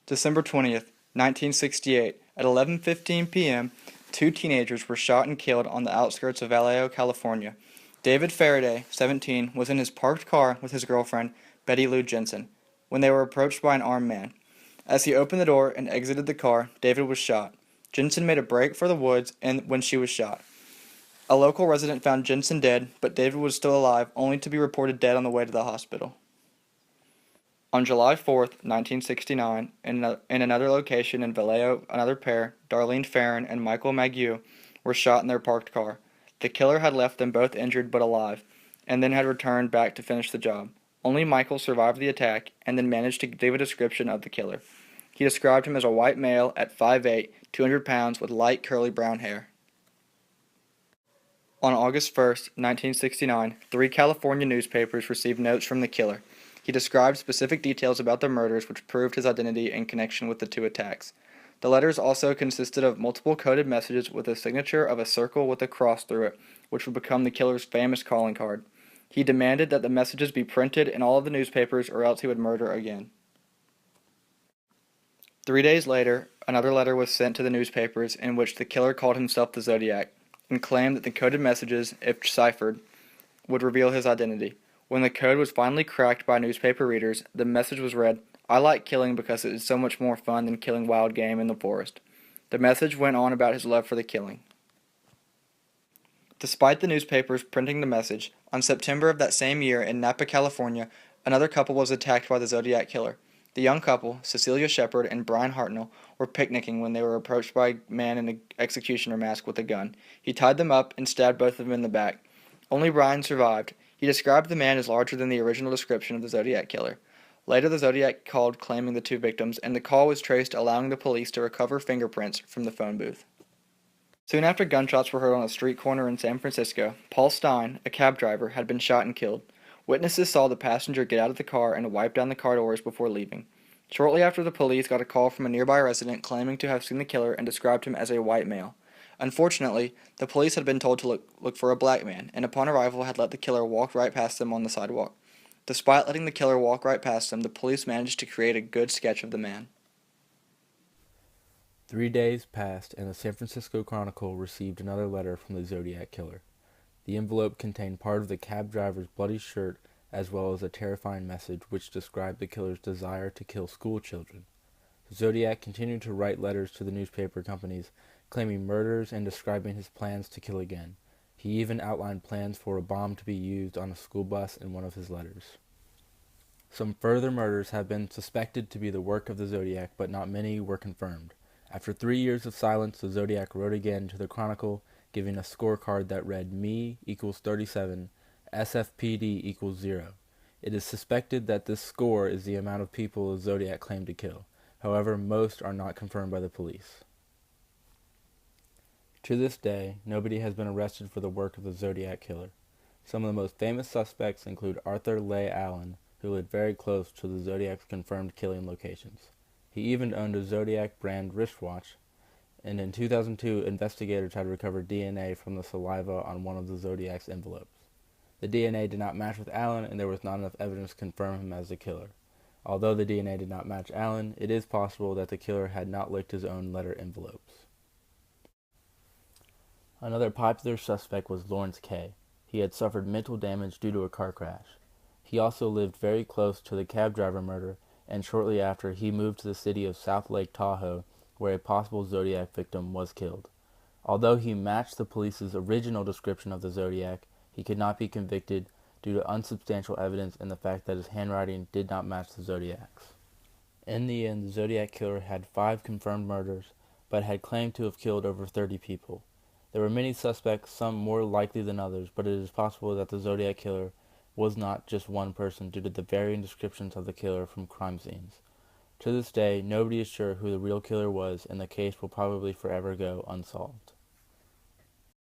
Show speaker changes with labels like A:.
A: December 20th, 1968, at 11:15 p.m., two teenagers were shot and killed on the outskirts of Vallejo, California. David Faraday, 17, was in his parked car with his girlfriend, Betty Lou Jensen, when they were approached by an armed man. As he opened the door and exited the car, David was shot. Jensen made a break for the woods and when she was shot. A local resident found Jensen dead, but David was still alive, only to be reported dead on the way to the hospital. On July 4th, 1969, in another location in Vallejo, another pair, Darlene Farron and Michael Mageau, were shot in their parked car. The killer had left them both injured but alive, and then had returned back to finish the job. Only Michael survived the attack, and then managed to give a description of the killer. He described him as a white male at 5'8", 200 pounds, with light curly brown hair. On August 1st, 1969, three California newspapers received notes from the killer. He described specific details about the murders which proved his identity in connection with the two attacks. The letters also consisted of multiple coded messages with a signature of a circle with a cross through it, which would become the killer's famous calling card. He demanded that the messages be printed in all of the newspapers or else he would murder again. 3 days later, another letter was sent to the newspapers in which the killer called himself the Zodiac and claimed that the coded messages, if ciphered, would reveal his identity. When the code was finally cracked by newspaper readers, the message was read, "I like killing because it is so much more fun than killing wild game in the forest." The message went on about his love for the killing. Despite the newspapers printing the message, on September of that same year in Napa, California, another couple was attacked by the Zodiac killer. The young couple, Cecilia Shepard and Brian Hartnell, were picnicking when they were approached by a man in an executioner mask with a gun. He tied them up and stabbed both of them in the back. Only Brian survived. He described the man as larger than the original description of the Zodiac killer. Later, the Zodiac called claiming the two victims, and the call was traced, allowing the police to recover fingerprints from the phone booth. Soon after gunshots were heard on a street corner in San Francisco, Paul Stein, a cab driver, had been shot and killed. Witnesses saw the passenger get out of the car and wipe down the car doors before leaving. Shortly after, the police got a call from a nearby resident claiming to have seen the killer and described him as a white male. Unfortunately, the police had been told to look for a black man, and upon arrival had let the killer walk right past them on the sidewalk. Despite letting the killer walk right past them, the police managed to create a good sketch of the man.
B: 3 days passed, and the San Francisco Chronicle received another letter from the Zodiac killer. The envelope contained part of the cab driver's bloody shirt, as well as a terrifying message which described the killer's desire to kill school children. The Zodiac continued to write letters to the newspaper companies, claiming murders and describing his plans to kill again. He even outlined plans for a bomb to be used on a school bus in one of his letters. Some further murders have been suspected to be the work of the Zodiac, but not many were confirmed. After 3 years of silence, the Zodiac wrote again to the Chronicle, giving a scorecard that read Me equals 37, SFPD equals 0. It is suspected that this score is the amount of people the Zodiac claimed to kill. However, most are not confirmed by the police. To this day, nobody has been arrested for the work of the Zodiac killer. Some of the most famous suspects include Arthur Leigh Allen, who lived very close to the Zodiac's confirmed killing locations. He even owned a Zodiac brand wristwatch, and in 2002, investigators had recovered DNA from the saliva on one of the Zodiac's envelopes. The DNA did not match with Allen, and there was not enough evidence to confirm him as the killer. Although the DNA did not match Allen, it is possible that the killer had not licked his own letter envelopes. Another popular suspect was Lawrence Kay. He had suffered mental damage due to a car crash. He also lived very close to the cab driver murder, and shortly after, he moved to the city of South Lake Tahoe, where a possible Zodiac victim was killed. Although he matched the police's original description of the Zodiac, he could not be convicted due to unsubstantial evidence and the fact that his handwriting did not match the Zodiac's. In the end, the Zodiac killer had 5 confirmed murders, but had claimed to have killed over 30 people. There were many suspects, some more likely than others, but it is possible that the Zodiac killer was not just one person due to the varying descriptions of the killer from crime scenes. To this day, nobody is sure who the real killer was, and the case will probably forever go unsolved.